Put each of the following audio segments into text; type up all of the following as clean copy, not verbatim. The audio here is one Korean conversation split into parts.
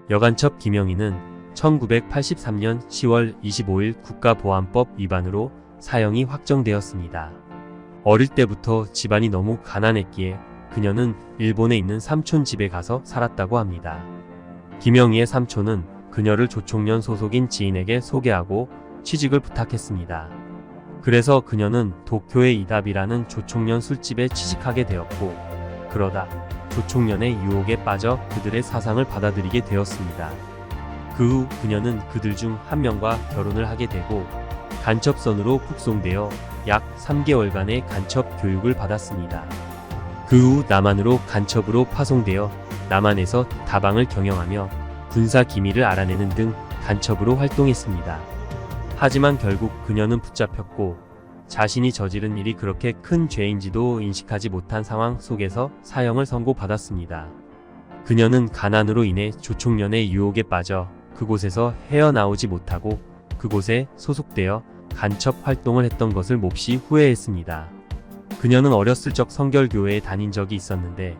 여간첩 김영희는 1983년 10월 25일 국가보안법 위반으로 사형이 확정되었습니다. 어릴 때부터 집안이 너무 가난했기에 그녀는 일본에 있는 삼촌 집에 가서 살았다고 합니다. 김영희의 삼촌은 그녀를 조총련 소속인 지인에게 소개하고 취직을 부탁했습니다. 그래서 그녀는 도쿄의 이답이라는 조총련 술집에 취직하게 되었고, 그러다 조총련의 유혹에 빠져 그들의 사상을 받아들이게 되었습니다. 그 후 그녀는 그들 중 한 명과 결혼을 하게 되고 간첩선으로 북송되어 약 3개월간의 간첩 교육을 받았습니다. 그 후 남한으로 간첩으로 파송되어 남한에서 다방을 경영하며 군사 기밀을 알아내는 등 간첩으로 활동했습니다. 하지만 결국 그녀는 붙잡혔고 자신이 저지른 일이 그렇게 큰 죄인지도 인식하지 못한 상황 속에서 사형을 선고받았습니다. 그녀는 가난으로 인해 조총련의 유혹에 빠져 그곳에서 헤어나오지 못하고 그곳에 소속되어 간첩 활동을 했던 것을 몹시 후회했습니다. 그녀는 어렸을 적 성결교회에 다닌 적이 있었는데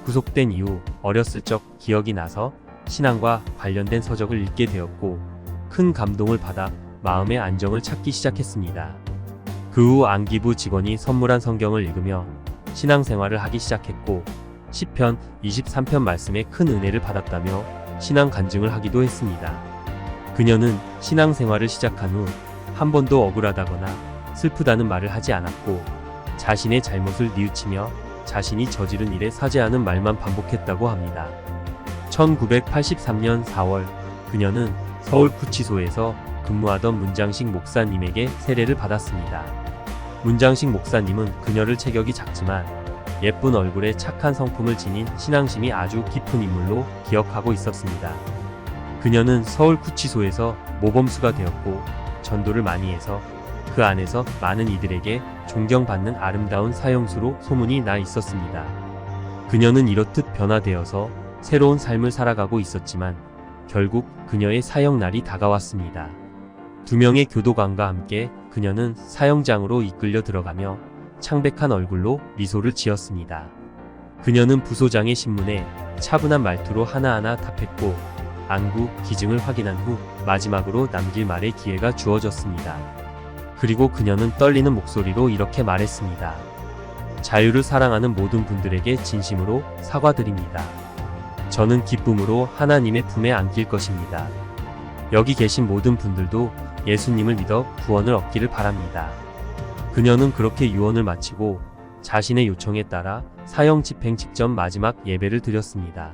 구속된 이후 어렸을 적 기억이 나서 신앙과 관련된 서적을 읽게 되었고 큰 감동을 받아 마음의 안정을 찾기 시작했습니다. 그 후 안기부 직원이 선물한 성경을 읽으며 신앙생활을 하기 시작했고 시편 23편 말씀에 큰 은혜를 받았다며 신앙 간증을 하기도 했습니다. 그녀는 신앙생활을 시작한 후 한 번도 억울하다거나 슬프다는 말을 하지 않았고 자신의 잘못을 뉘우치며 자신이 저지른 일에 사죄하는 말만 반복했다고 합니다. 1983년 4월 그녀는 서울구치소에서 근무하던 문장식 목사님에게 세례를 받았습니다. 문장식 목사님은 그녀를 체격이 작지만 예쁜 얼굴에 착한 성품을 지닌 신앙심이 아주 깊은 인물로 기억하고 있었습니다. 그녀는 서울구치소에서 모범수가 되었고 전도를 많이 해서 그 안에서 많은 이들에게 존경받는 아름다운 사형수로 소문이 나 있었습니다. 그녀는 이렇듯 변화되어서 새로운 삶을 살아가고 있었지만 결국 그녀의 사형날이 다가왔습니다. 2명의 교도관과 함께 그녀는 사형장으로 이끌려 들어가며 창백한 얼굴로 미소를 지었습니다. 그녀는 부소장의 신문에 차분한 말투로 하나하나 답했고 안구, 기증을 확인한 후 마지막으로 남길 말의 기회가 주어졌습니다. 그리고 그녀는 떨리는 목소리로 이렇게 말했습니다. 자유를 사랑하는 모든 분들에게 진심으로 사과드립니다. 저는 기쁨으로 하나님의 품에 안길 것입니다. 여기 계신 모든 분들도 예수님을 믿어 구원을 얻기를 바랍니다. 그녀는 그렇게 유언을 마치고 자신의 요청에 따라 사형 집행 직전 마지막 예배를 드렸습니다.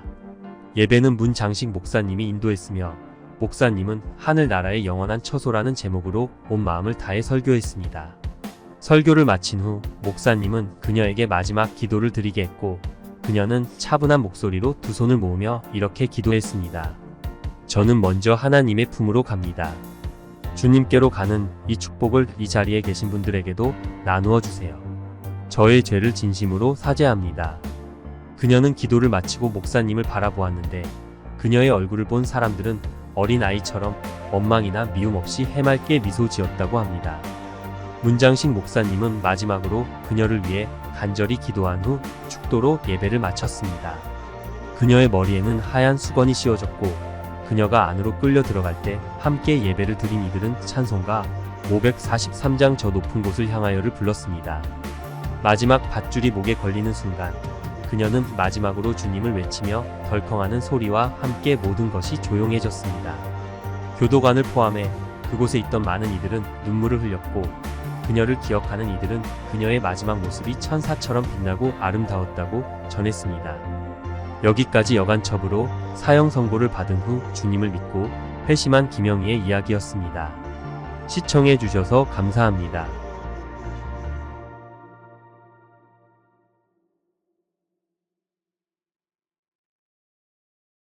예배는 문장식 목사님이 인도했으며 목사님은 하늘나라의 영원한 처소라는 제목으로 온 마음을 다해 설교했습니다. 설교를 마친 후 목사님은 그녀에게 마지막 기도를 드리게 했고 그녀는 차분한 목소리로 두 손을 모으며 이렇게 기도했습니다. 저는 먼저 하나님의 품으로 갑니다. 주님께로 가는 이 축복을 이 자리에 계신 분들에게도 나누어 주세요. 저의 죄를 진심으로 사죄합니다. 그녀는 기도를 마치고 목사님을 바라보았는데 그녀의 얼굴을 본 사람들은 어린아이처럼 원망이나 미움 없이 해맑게 미소 지었다고 합니다. 문장식 목사님은 마지막으로 그녀를 위해 간절히 기도한 후 축도로 예배를 마쳤습니다. 그녀의 머리에는 하얀 수건이 씌워졌고 그녀가 안으로 끌려 들어갈 때 함께 예배를 드린 이들은 찬송가 543장 저 높은 곳을 향하여를 불렀습니다. 마지막 밧줄이 목에 걸리는 순간 그녀는 마지막으로 주님을 외치며 덜컹하는 소리와 함께 모든 것이 조용해졌습니다. 교도관을 포함해 그곳에 있던 많은 이들은 눈물을 흘렸고 그녀를 기억하는 이들은 그녀의 마지막 모습이 천사처럼 빛나고 아름다웠다고 전했습니다. 여기까지 여간첩으로 사형 선고를 받은 후 주님을 믿고 회심한 김영희의 이야기였습니다. 시청해 주셔서 감사합니다.